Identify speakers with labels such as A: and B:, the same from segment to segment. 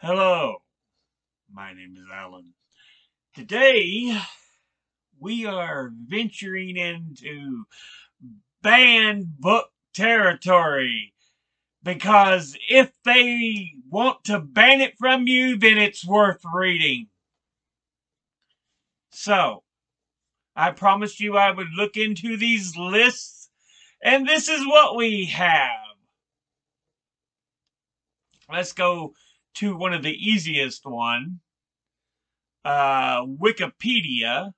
A: Hello, my name is Alan. Today we are venturing into banned book territory because if they want to ban it from you, then it's worth reading. So, I promised you I would look into these lists, and this is what we have. Let's go to one of the easiest one, Wikipedia.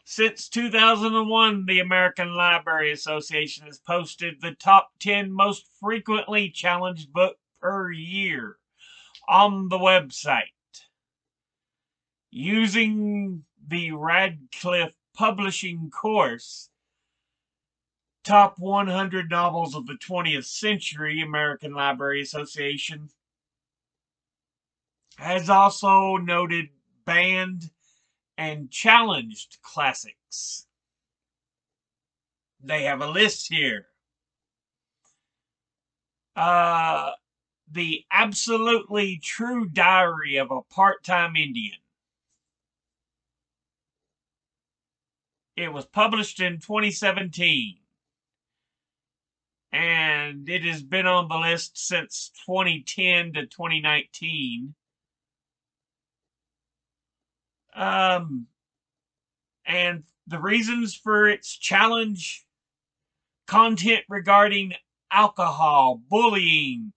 A: Since 2001, the American Library Association has posted the top 10 most frequently challenged book per year on the website. Using the Radcliffe Publishing course, top 100 novels of the 20th century, American Library Association has also noted banned and challenged classics. They have a list here. The Absolutely True Diary of a Part-Time Indian. It was published in 2017. And it has been on the list since 2010 to 2019. And the reasons for its challenge: content regarding alcohol, bullying,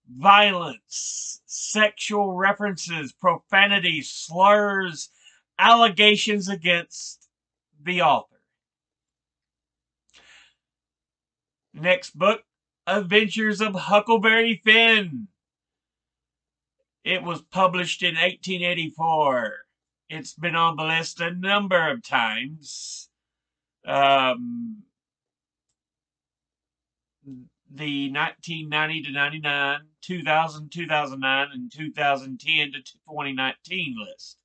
A: violence, sexual references, profanity, slurs, allegations against the author. Next book, Adventures of Huckleberry Finn. It was published in 1884. It's been on the list a number of times. The 1990 to 99, 2000, 2009, and 2010 to 2019 list.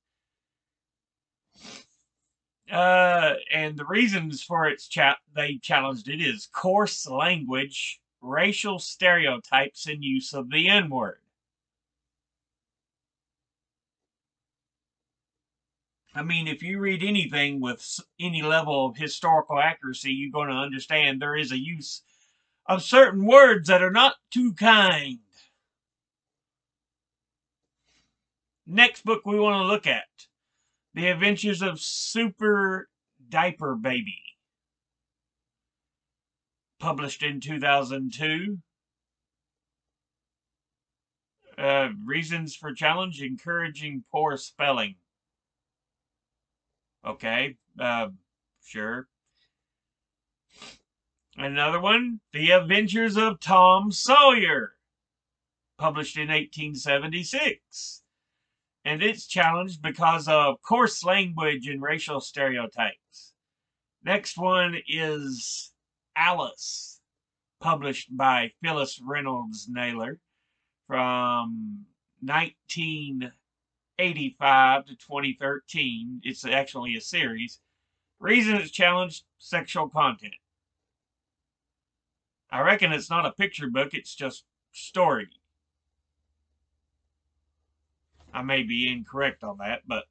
A: And the reasons for its they challenged it is coarse language, racial stereotypes, and use of the N-word. I mean, if you read anything with any level of historical accuracy, you're going to understand there is a use of certain words that are not too kind. Next book we want to look at, The Adventures of Super Diaper Baby. Published in 2002. Reasons for challenge: encouraging poor spelling. Okay, sure. Another one, The Adventures of Tom Sawyer. Published in 1876. And it's challenged because of coarse language and racial stereotypes. Next one is Alice, published by Phyllis Reynolds Naylor from 1985 to 2013. It's actually a series. Reason it's challenged: sexual content. I reckon it's not a picture book, it's just story. I may be incorrect on that, but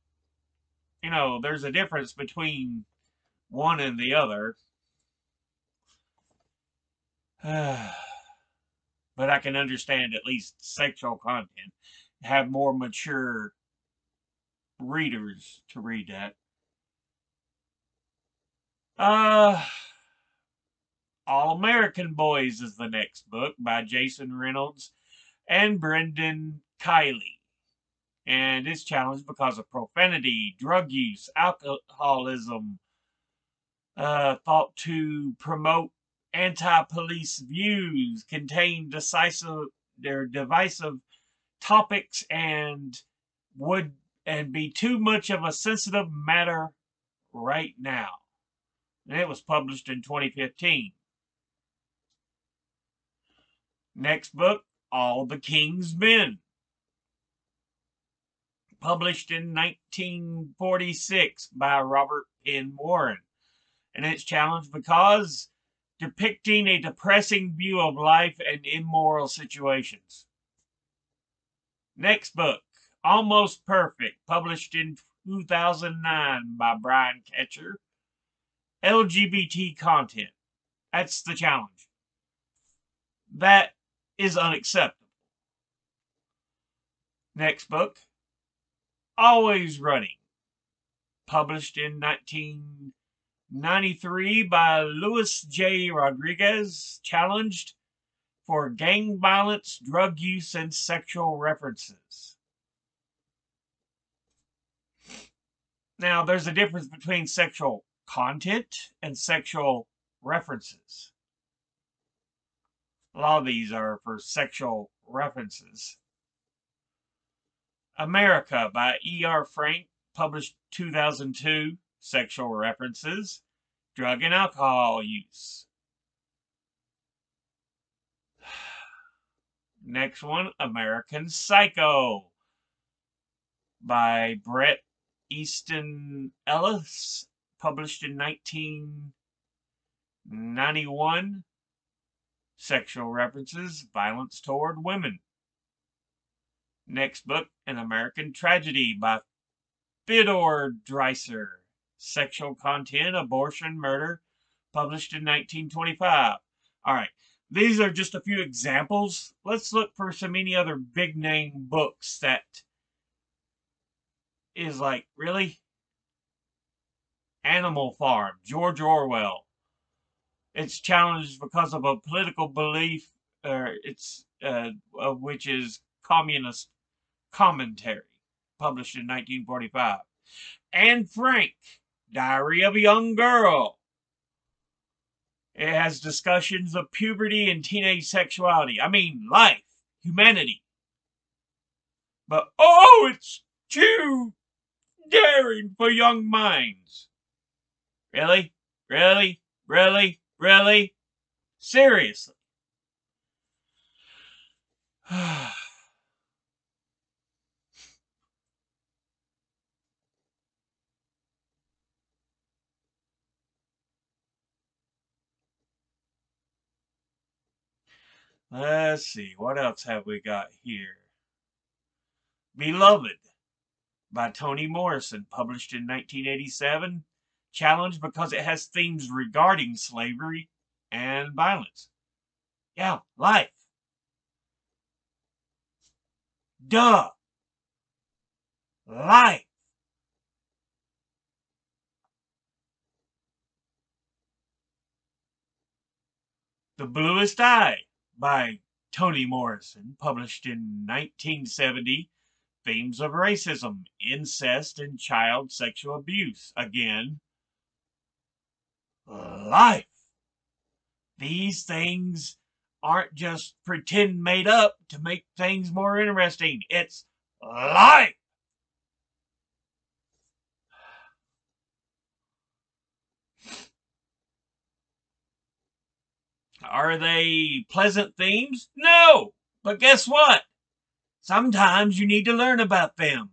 A: you know, there's a difference between one and the other. But I can understand at least sexual content. Have more mature readers to read that. All American Boys is the next book by Jason Reynolds and Brendan Kiley. And it's challenged because of profanity, drug use, alcoholism, thought to promote anti-police views, contain divisive topics, and would be too much of a sensitive matter right now. And it was published in 2015. Next book, All the King's Men. Published in 1946 by Robert Penn Warren. And it's challenged because depicting a depressing view of life and immoral situations. Next book, Almost Perfect, published in 2009 by Brian Ketcher. LGBT content. That's the challenge. That is unacceptable. Next book, Always Running, published in 1993 by Luis J. Rodriguez, challenged for gang violence, drug use, and sexual references. Now, there's a difference between sexual content and sexual references. A lot of these are for sexual references. America by E.R. Frank, published 2002, sexual references, drug and alcohol use. Next one, American Psycho by Bret Easton Ellis, published in 1991. Sexual references, violence toward women. Next book, An American Tragedy by Theodore Dreiser. Sexual content, abortion, murder, published in 1925. All right. These are just a few examples. Let's look for any other big name books that is like, really? Animal Farm, George Orwell. It's challenged because of a political belief, which is Communist Commentary, published in 1945. Anne Frank, Diary of a Young Girl. It has discussions of puberty and teenage sexuality. I mean, life, humanity. But, oh, it's too daring for young minds. Really? Really? Really? Really? Seriously? Let's see, what else have we got here? Beloved by Toni Morrison, published in 1987. Challenged because it has themes regarding slavery and violence. Yeah, life. Duh. Life. The Bluest Eye by Toni Morrison, published in 1970. Themes of racism, incest, and child sexual abuse. Again, life. These things aren't just pretend made up to make things more interesting. It's life. Are they pleasant themes? No. But guess what? Sometimes you need to learn about them.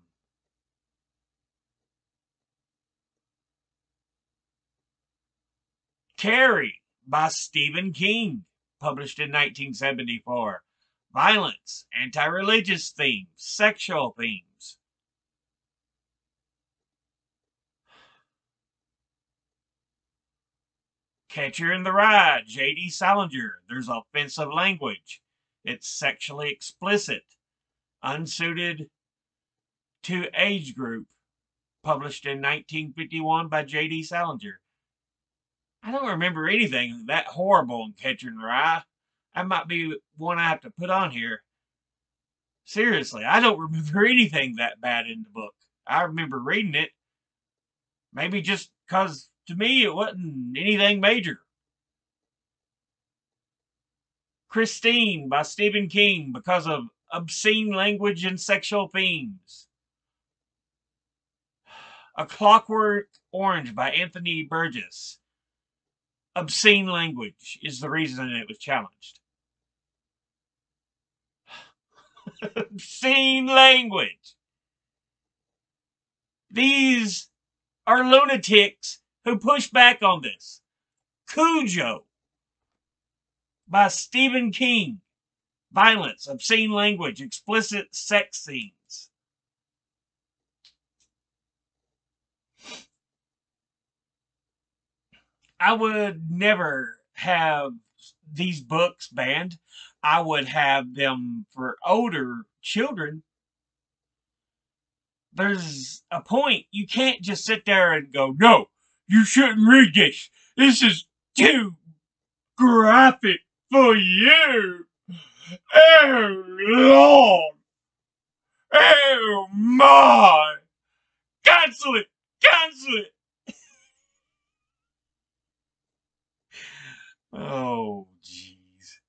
A: Carrie by Stephen King, published in 1974. Violence, anti-religious themes, sexual themes. Catcher in the Rye, J.D. Salinger. There's offensive language. It's sexually explicit, unsuited to age group, published in 1951 by J.D. Salinger. I don't remember anything that horrible in Catcher in the Rye. That might be one I have to put on here. Seriously, I don't remember anything that bad in the book. I remember reading it. Maybe just because, to me, it wasn't anything major. Christine by Stephen King, because of obscene language and sexual themes. A Clockwork Orange by Anthony Burgess. Obscene language is the reason it was challenged. Obscene language. These are lunatics who push back on this. Cujo by Stephen King. Violence, obscene language, explicit sex scenes. I would never have these books banned. I would have them for older children. There's a point. You can't just sit there and go, no, you shouldn't read this. This is too graphic for you. Oh, Lord. Oh, my. Cancel it. Cancel it. Oh, jeez.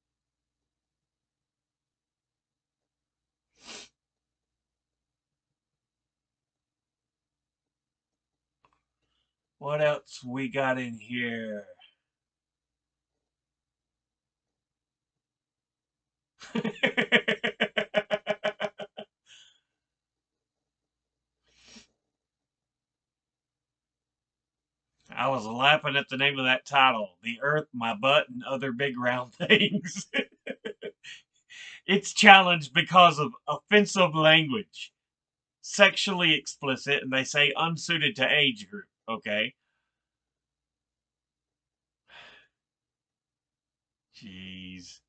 A: What else we got in here? I was laughing at the name of that title, The Earth, My Butt, and Other Big Round Things. It's challenged because of offensive language, sexually explicit, and they say unsuited to age group. Okay. Jeez.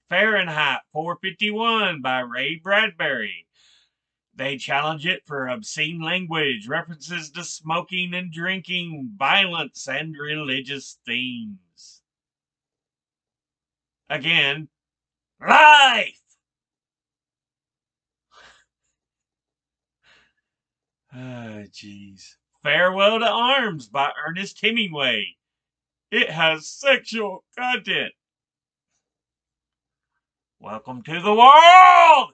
A: Fahrenheit 451 by Ray Bradbury. They challenge it for obscene language, references to smoking and drinking, violence, and religious themes. Again, life! Ah, jeez. Farewell to Arms by Ernest Hemingway. It has sexual content. Welcome to the world!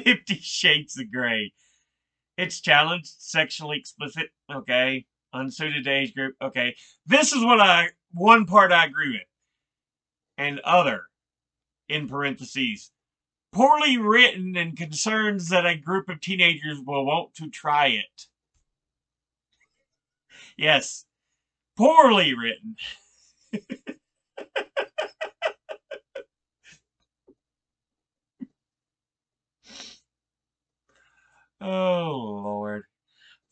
A: 50 Shades of Grey. It's challenged, sexually explicit, okay. Unsuited age group, okay. This is one part I agree with. And other, in parentheses, poorly written and concerns that a group of teenagers will want to try it. Yes, poorly written. Oh, Lord.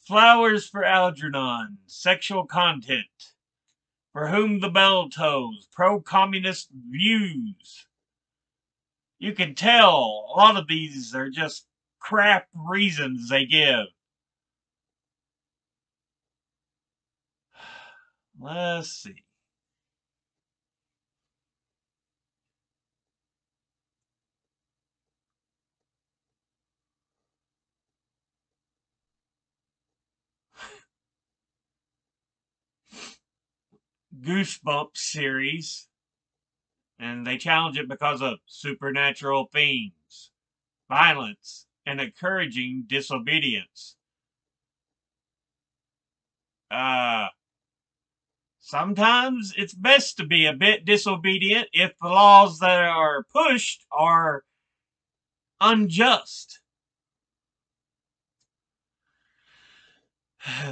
A: Flowers for Algernon. Sexual content. For Whom the Bell Tolls. Pro-communist views. You can tell a lot of these are just crap reasons they give. Let's see. Goosebumps series. And they challenge it because of supernatural themes, violence, and encouraging disobedience. Uh, Sometimes it's best to be a bit disobedient if the laws that are pushed are unjust.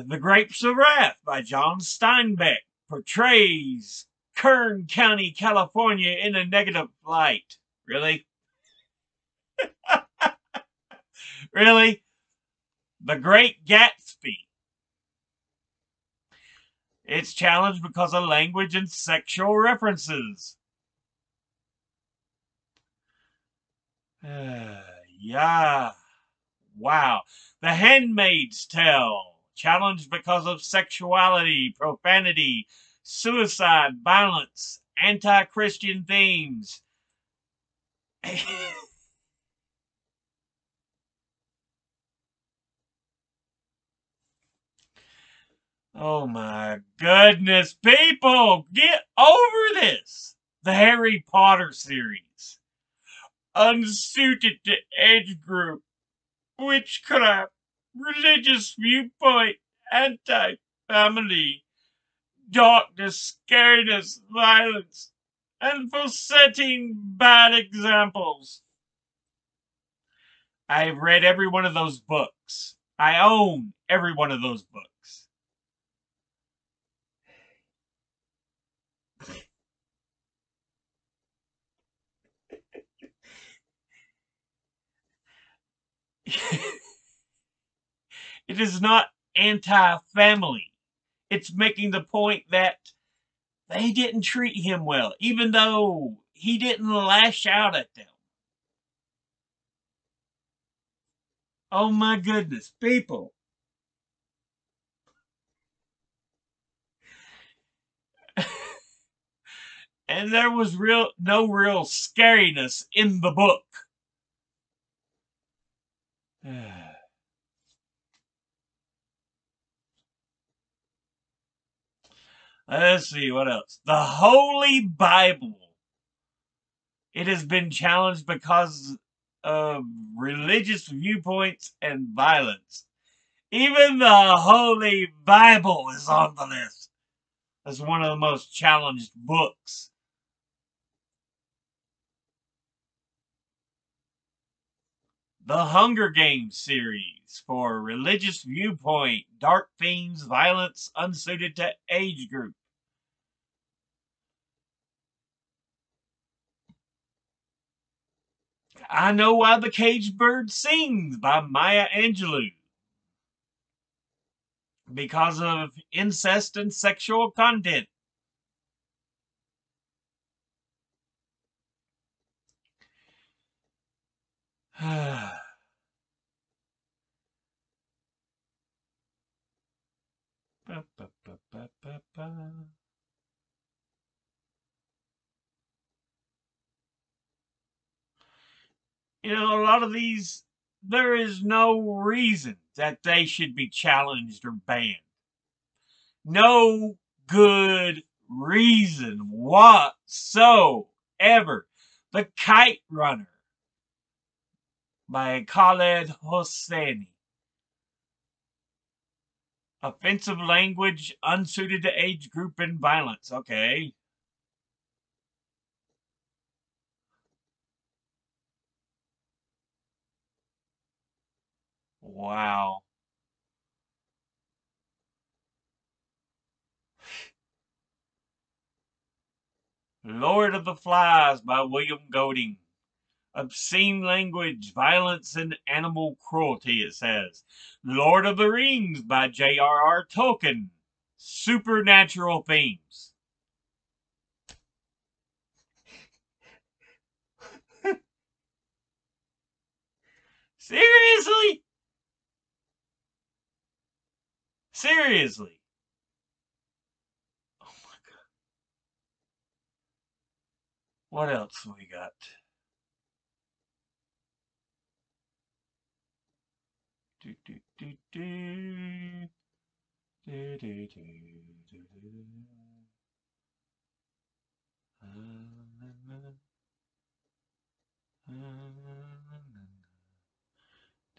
A: The Grapes of Wrath by John Steinbeck portrays Kern County, California in a negative light. Really? Really? The Great Gatsby. It's challenged because of language and sexual references. Yeah. Wow. The Handmaid's Tale. Challenged because of sexuality, profanity, suicide, violence, anti-Christian themes. Oh my goodness, people, get over this. The Harry Potter series. Unsuited to age group. Witchcraft. religious viewpoint, anti-family, darkness, scariness, violence, and for setting bad examples. I've read every one of those books. I own every one of those books. It is not anti-family. It's making the point that they didn't treat him well, even though he didn't lash out at them. Oh my goodness, people. And there was no real scariness in the book. Let's see what else. The Holy Bible. It has been challenged because of religious viewpoints and violence. Even the Holy Bible is on the list as one of the most challenged books. The Hunger Games series for religious viewpoint, dark themes, violence unsuited to age group. I Know Why the Caged Bird Sings by Maya Angelou. Because of incest and sexual content. You know, a lot of these, there is no reason that they should be challenged or banned. No good reason whatsoever. The Kite Runner by Khaled Hosseini. Offensive language unsuited to age group and violence. Okay. Wow. Lord of the Flies by William Golding. Obscene language, violence, and animal cruelty, it says. Lord of the Rings by J.R.R. Tolkien. Supernatural themes. Seriously? Seriously? Oh my god. What else we got? Do, do, do, do. Do, do, do, do, do.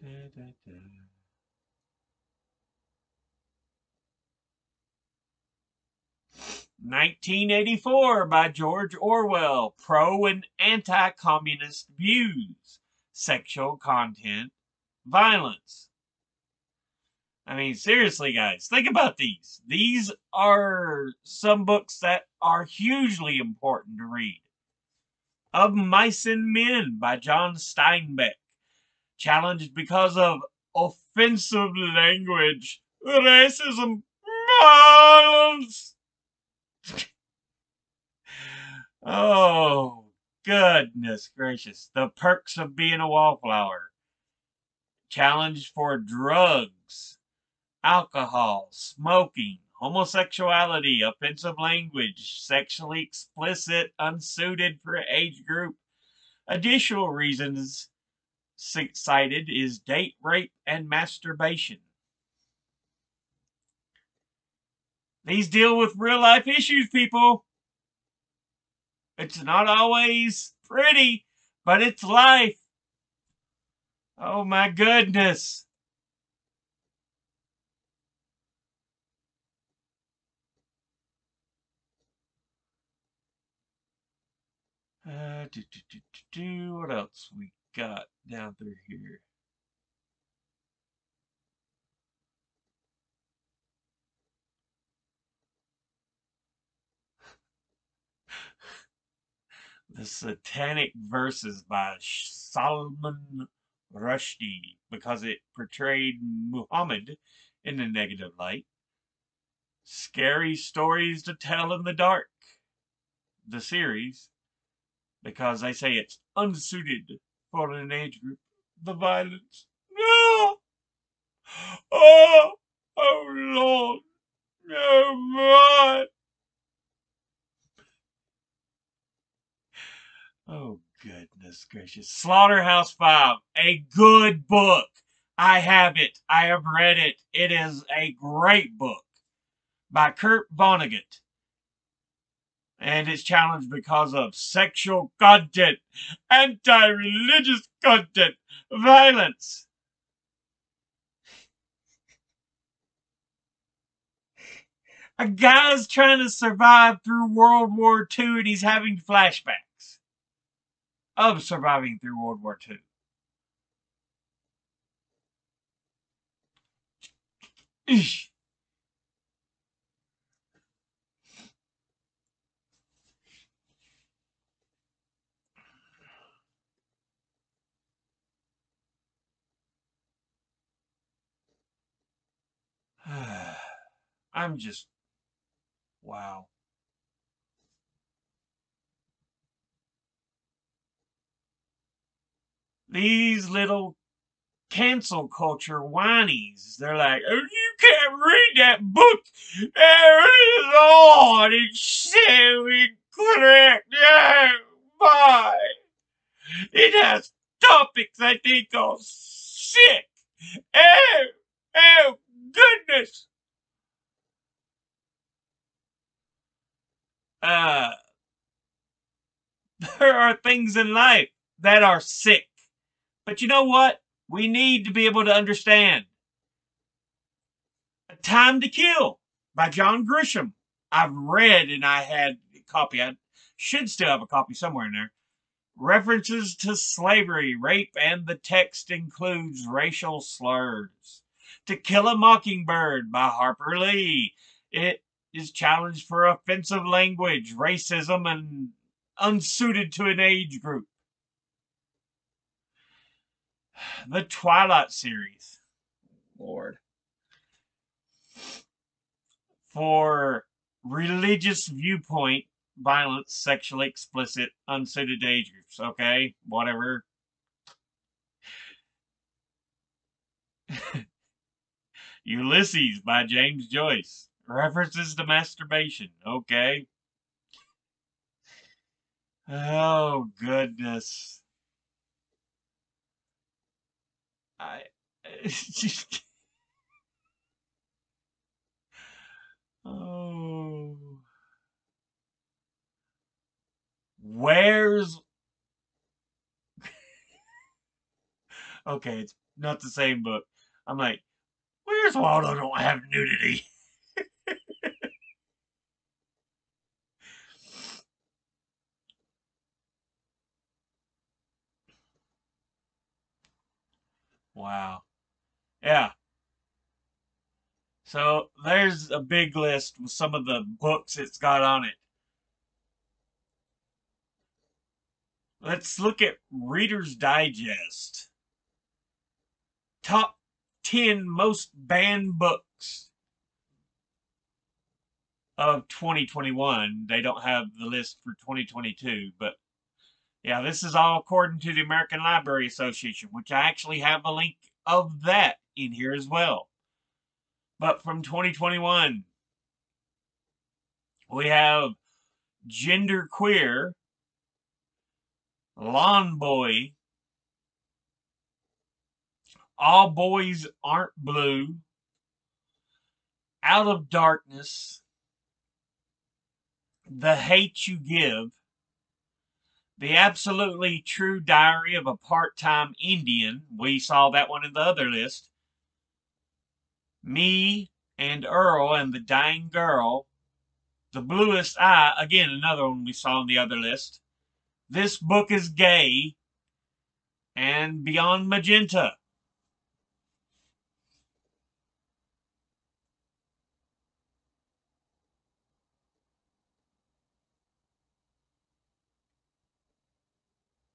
A: Da, da, da. 1984 by George Orwell. Pro and anti-communist views. Sexual content. Violence. I mean, seriously, guys, think about these. These are some books that are hugely important to read. Of Mice and Men by John Steinbeck. Challenged because of offensive language, racism, violence. Oh, goodness gracious. The Perks of Being a Wallflower. Challenged for drugs, alcohol, smoking, homosexuality, offensive language, sexually explicit, unsuited for age group. Additional reasons cited is date rape and masturbation. These deal with real life issues, people. It's not always pretty, but it's life. Oh my goodness. What else we got down through here? The Satanic Verses by Salman Rushdie, because it portrayed Muhammad in a negative light. Scary Stories to Tell in the Dark, the series, because they say it's unsuited for an age group. The violence. No! Oh! Oh, Lord! Oh, my! Oh, goodness gracious. Slaughterhouse-Five, a good book. I have it. I have read it. It is a great book by Kurt Vonnegut. And it's challenged because of sexual content, anti-religious content, violence. A guy's trying to survive through World War II and he's having flashbacks of surviving through World War II. Eesh. I'm just, wow. These little cancel culture whinies. They're like, oh, you can't read that book. There is on. It's so incorrect. Oh, my. It has topics I think are sick. Oh, oh, goodness. Uh, there are things in life that are sick. But you know what? We need to be able to understand. A Time to Kill by John Grisham. I've read and I had a copy. I should still have a copy somewhere in there. References to slavery, rape, and the text includes racial slurs. To Kill a Mockingbird by Harper Lee. It is challenged for offensive language, racism, and unsuited to an age group. The Twilight series. Lord. For religious viewpoint, violence, sexually explicit, unsuited to age groups. Okay, whatever. Ulysses by James Joyce. References to masturbation. Okay. Oh, goodness. I. Oh. Where's. Okay, it's not the same book. I'm like, where's Waldo don't have nudity? Wow. Yeah. So there's a big list with some of the books it's got on it. Let's look at Reader's Digest. Top 10 most banned books of 2021. They don't have the list for 2022, but yeah, this is all according to the American Library Association, which I actually have a link of that in here as well. But from 2021, we have Gender Queer, Lawn Boy, All Boys Aren't Blue, Out of Darkness, The Hate You Give, The Absolutely True Diary of a Part-Time Indian. We saw that one in the other list. Me and Earl and the Dying Girl. The Bluest Eye, again, another one we saw on the other list. This book is gay and beyond magenta.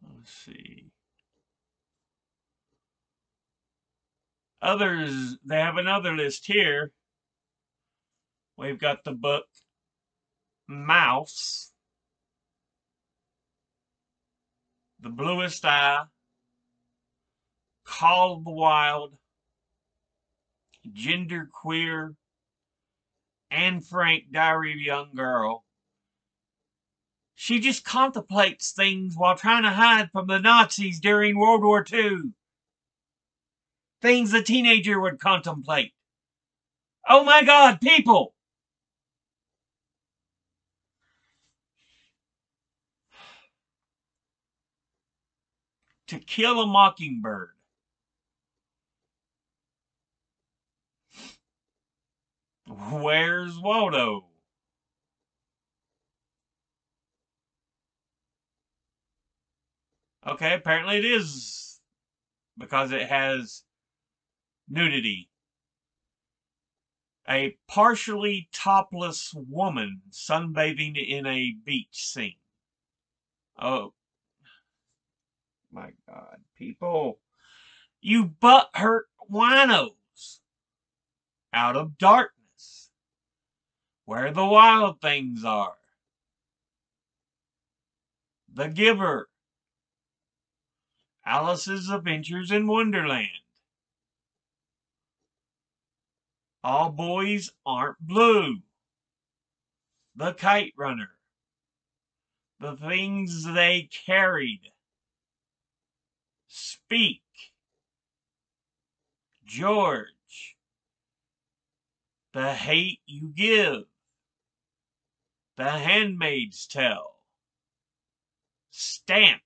A: Let's see. Others, they have another list here. We've got the book Mouse, The Bluest Eye, Call of the Wild, Gender Queer, Anne Frank, Diary of a Young Girl. She just contemplates things while trying to hide from the Nazis during World War II. Things a teenager would contemplate. Oh my God, people! To Kill a Mockingbird. Where's Waldo? Okay, apparently it is because it has nudity. A partially topless woman sunbathing in a beach scene. Oh my God, people. You butthurt winos. Out of Darkness. Where the Wild Things Are. The Giver. Alice's Adventures in Wonderland. All Boys Aren't Blue. The Kite Runner. The Things They Carried. Speak. George. The Hate You Give. The Handmaid's Tale. Stamped.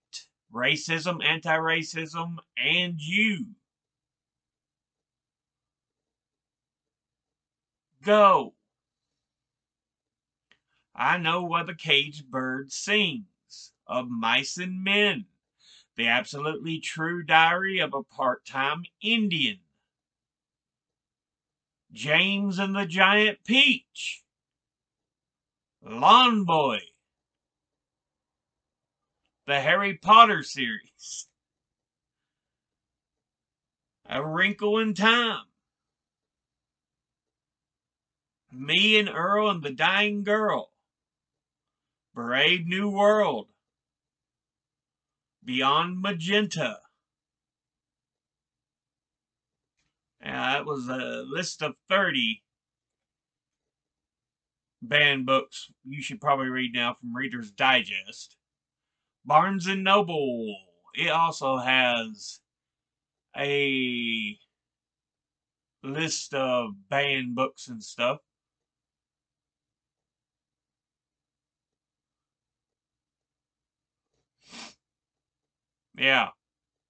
A: Racism, Anti-Racism, and You. Go. I Know What the Caged Bird Sings. Of Mice and Men. The Absolutely True Diary of a Part-Time Indian. James and the Giant Peach. Lawn Boy. The Harry Potter series. A Wrinkle in Time. Me and Earl and the Dying Girl. Brave New World. Beyond Magenta. That was a list of 30 banned books you should probably read now from Reader's Digest. Barnes & Noble. It also has a list of banned books and stuff. Yeah.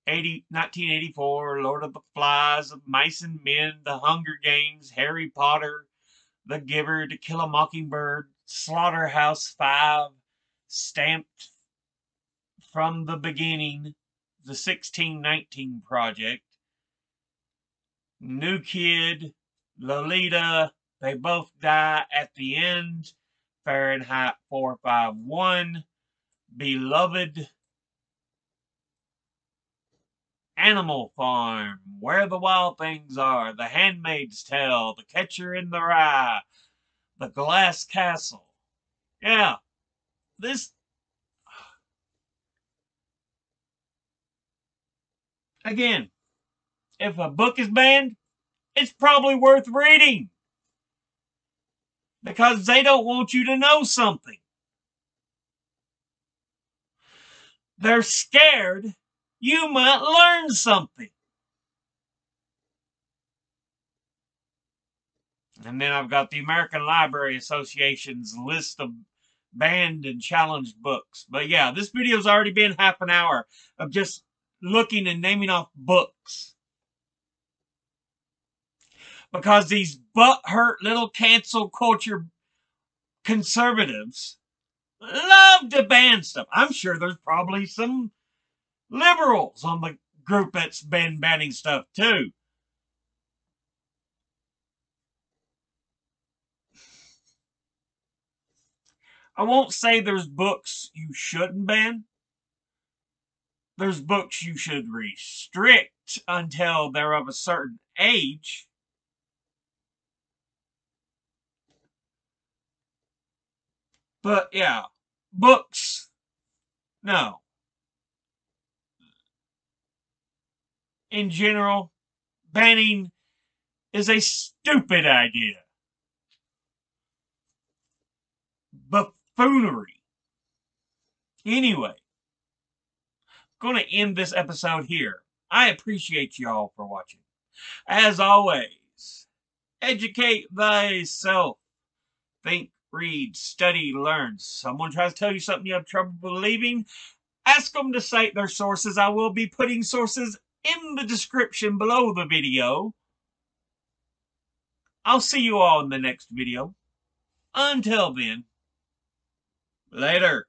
A: 1984, Lord of the Flies, Mice and Men, The Hunger Games, Harry Potter, The Giver, To Kill a Mockingbird, Slaughterhouse-Five, Stamped from the Beginning, The 1619 Project, New Kid, Lolita, They Both Die at the End, Fahrenheit 451, Beloved, Animal Farm, Where the Wild Things Are, The Handmaid's Tale, The Catcher in the Rye, The Glass Castle. Yeah, this... Again, if a book is banned, it's probably worth reading. Because they don't want you to know something. They're scared you might learn something. And then I've got the American Library Association's list of banned and challenged books. But yeah, this video's already been half an hour of just looking and naming off books. Because these butthurt little cancel culture conservatives love to ban stuff. I'm sure there's probably some liberals on the group that's been banning stuff too. I won't say there's books you shouldn't ban. There's books you should restrict until they're of a certain age. But yeah, books, no. In general, banning is a stupid idea. Buffoonery. Anyway, I'm going to end this episode here. I appreciate y'all for watching. As always, educate thyself. Think, read, study, learn. Someone tries to tell you something you have trouble believing, ask them to cite their sources. I will be putting sources in the description below the video. I'll see you all in the next video. Until then, later.